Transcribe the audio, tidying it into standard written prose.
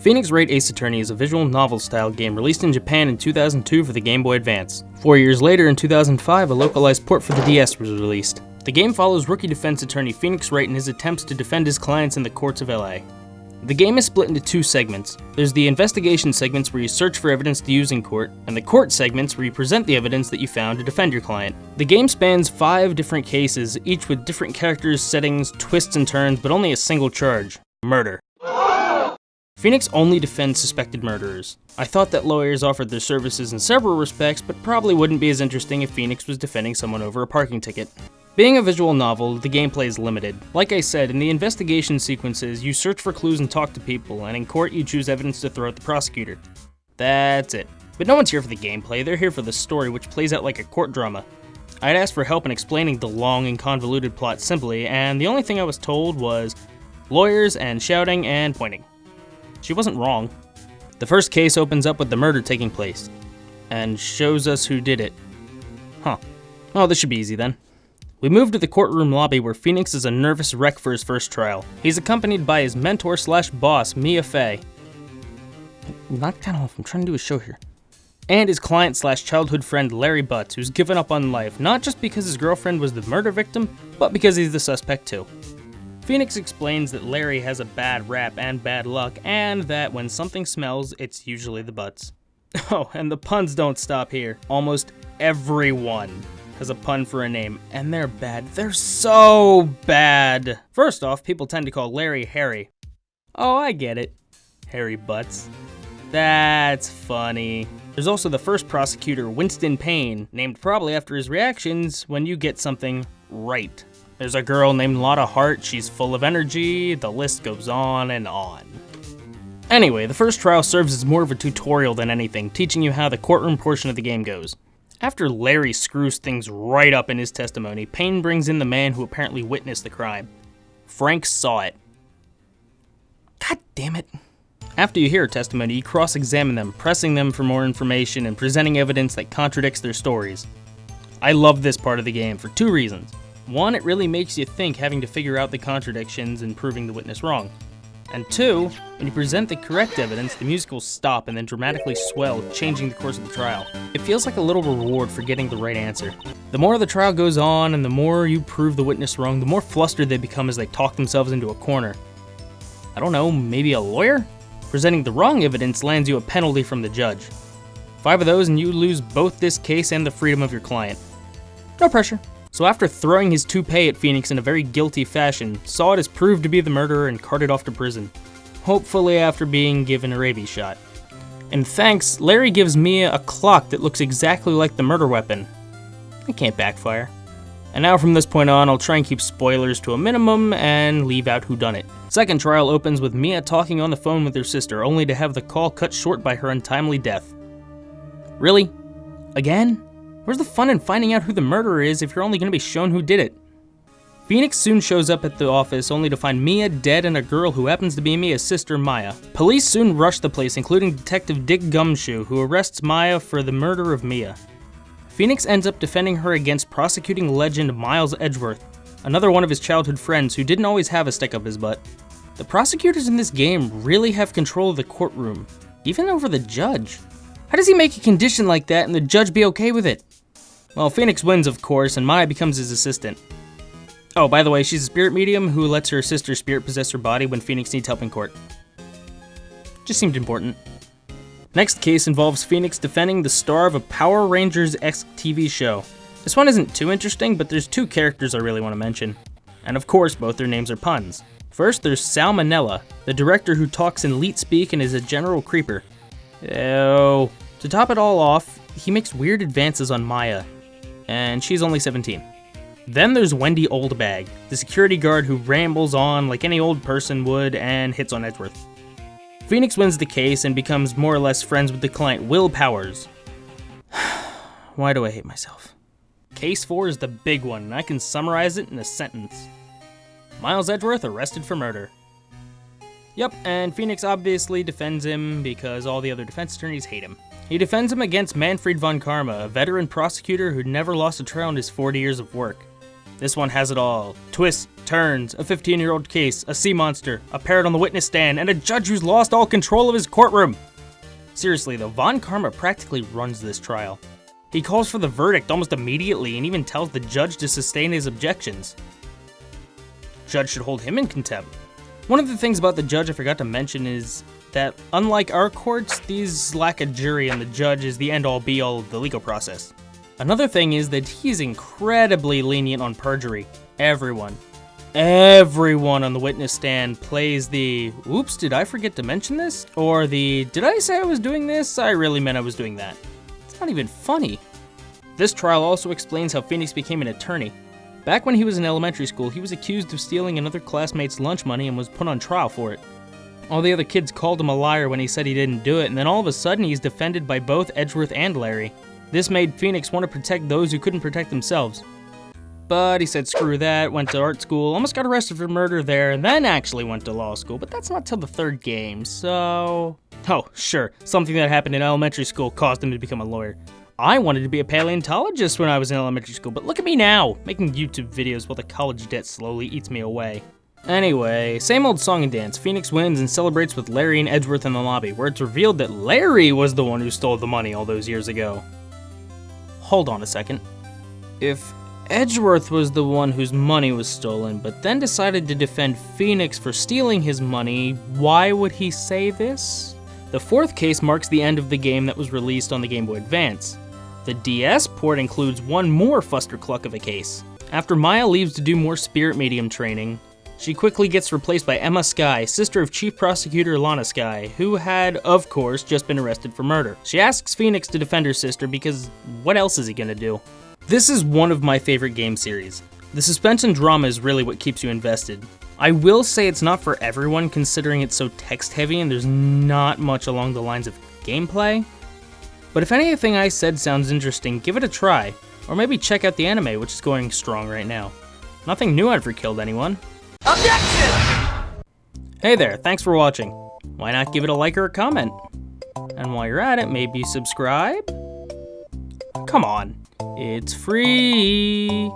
Phoenix Wright Ace Attorney is a visual novel-style game released in Japan in 2002 for the Game Boy Advance. 4 years later, in 2005, a localized port for the DS was released. The game follows rookie defense attorney Phoenix Wright in his attempts to defend his clients in the courts of LA. The game is split into two segments. There's the investigation segments where you search for evidence to use in court, and the court segments where you present the evidence that you found to defend your client. The game spans 5 different cases, each with different characters, settings, twists and turns, but only a single charge: murder. Phoenix only defends suspected murderers. I thought that lawyers offered their services in several respects, but probably wouldn't be as interesting if Phoenix was defending someone over a parking ticket. Being a visual novel, the gameplay is limited. Like I said, in the investigation sequences, you search for clues and talk to people, and in court you choose evidence to throw at the prosecutor. That's it. But no one's here for the gameplay, they're here for the story, which plays out like a court drama. I'd asked for help in explaining the long and convoluted plot simply, and the only thing I was told was lawyers and shouting and pointing. She wasn't wrong. The first case opens up with the murder taking place, and shows us who did it. Huh. Oh, this should be easy then. We move to the courtroom lobby where Phoenix is a nervous wreck for his first trial. He's accompanied by his mentor/boss, Mia Fey. Knock that off, I'm trying to do a show here. And his client/childhood friend, Larry Butts, who's given up on life, not just because his girlfriend was the murder victim, but because he's the suspect too. Phoenix explains that Larry has a bad rap and bad luck, and that when something smells, it's usually the butts. Oh, and the puns don't stop here. Almost everyone has a pun for a name, and they're bad. They're so bad. First off, people tend to call Larry Harry. Oh, I get it. Harry Butts. That's funny. There's also the first prosecutor, Winston Payne, named probably after his reactions when you get something right. There's a girl named Lotta Hart, she's full of energy, the list goes on and on. Anyway, the first trial serves as more of a tutorial than anything, teaching you how the courtroom portion of the game goes. After Larry screws things right up in his testimony, Payne brings in the man who apparently witnessed the crime. Frank saw it. God damn it. After you hear a testimony, you cross-examine them, pressing them for more information and presenting evidence that contradicts their stories. I love this part of the game for 2 reasons. One, it really makes you think having to figure out the contradictions and proving the witness wrong. And 2, when you present the correct evidence, the music will stop and then dramatically swell, changing the course of the trial. It feels like a little reward for getting the right answer. The more the trial goes on and the more you prove the witness wrong, the more flustered they become as they talk themselves into a corner. I don't know, maybe a lawyer? Presenting the wrong evidence lands you a penalty from the judge. 5 of those and you lose both this case and the freedom of your client. No pressure. So after throwing his toupee at Phoenix in a very guilty fashion, Saw is proved to be the murderer and carted off to prison. Hopefully after being given a rabies shot. And thanks, Larry gives Mia a clock that looks exactly like the murder weapon. It can't backfire. And now from this point on, I'll try and keep spoilers to a minimum and leave out whodunit. Second trial opens with Mia talking on the phone with her sister, only to have the call cut short by her untimely death. Really? Again? Where's the fun in finding out who the murderer is if you're only going to be shown who did it? Phoenix soon shows up at the office only to find Mia dead and a girl who happens to be Mia's sister, Maya. Police soon rush the place, including Detective Dick Gumshoe, who arrests Maya for the murder of Mia. Phoenix ends up defending her against prosecuting legend Miles Edgeworth, another one of his childhood friends who didn't always have a stick up his butt. The prosecutors in this game really have control of the courtroom, even over the judge. How does he make a condition like that and the judge be okay with it? Well, Phoenix wins, of course, and Maya becomes his assistant. Oh, by the way, she's a spirit medium who lets her sister's spirit possess her body when Phoenix needs help in court. Just seemed important. Next case involves Phoenix defending the star of a Power Rangers-esque TV show. This one isn't too interesting, but there's 2 characters I really want to mention. And of course, both their names are puns. First, there's Salmonella, the director who talks in leet speak and is a general creeper. Oh. To top it all off, he makes weird advances on Maya, and she's only 17. Then there's Wendy Oldbag, the security guard who rambles on like any old person would and hits on Edgeworth. Phoenix wins the case and becomes more or less friends with the client, Will Powers. Why do I hate myself? Case 4 is the big one, and I can summarize it in a sentence. Miles Edgeworth arrested for murder. Yep, and Phoenix obviously defends him because all the other defense attorneys hate him. He defends him against Manfred von Karma, a veteran prosecutor who'd never lost a trial in his 40 years of work. This one has it all. Twists, turns, a 15-year-old case, a sea monster, a parrot on the witness stand, and a judge who's lost all control of his courtroom. Seriously though, Von Karma practically runs this trial. He calls for the verdict almost immediately and even tells the judge to sustain his objections. Judge should hold him in contempt. One of the things about the judge I forgot to mention is that, unlike our courts, these lack a jury and the judge is the end-all be-all of the legal process. Another thing is that he's incredibly lenient on perjury. Everyone on the witness stand plays the, oops, did I forget to mention this? Or the, did I say I was doing this? I really meant I was doing that. It's not even funny. This trial also explains how Phoenix became an attorney. Back when he was in elementary school, he was accused of stealing another classmate's lunch money and was put on trial for it. All the other kids called him a liar when he said he didn't do it, and then all of a sudden he's defended by both Edgeworth and Larry. This made Phoenix want to protect those who couldn't protect themselves. But he said screw that, went to art school, almost got arrested for murder there, and then actually went to law school, but that's not till the third game, so... Oh, sure, something that happened in elementary school caused him to become a lawyer. I wanted to be a paleontologist when I was in elementary school, but look at me now, making YouTube videos while the college debt slowly eats me away. Anyway, same old song and dance. Phoenix wins and celebrates with Larry and Edgeworth in the lobby, where it's revealed that Larry was the one who stole the money all those years ago. Hold on a second. If Edgeworth was the one whose money was stolen, but then decided to defend Phoenix for stealing his money, why would he say this? The fourth case marks the end of the game that was released on the Game Boy Advance. The DS port includes one more fustercluck of a case. After Maya leaves to do more spirit medium training, she quickly gets replaced by Emma Skye, sister of Chief Prosecutor Lana Skye, who had, of course, just been arrested for murder. She asks Phoenix to defend her sister because what else is he gonna do? This is one of my favorite game series. The suspense and drama is really what keeps you invested. I will say it's not for everyone considering it's so text heavy and there's not much along the lines of gameplay. But if anything I said sounds interesting, give it a try. Or maybe check out the anime, which is going strong right now. Nothing new ever killed anyone. Objection! Hey there, thanks for watching. Why not give it a like or a comment? And while you're at it, maybe subscribe? Come on, it's free.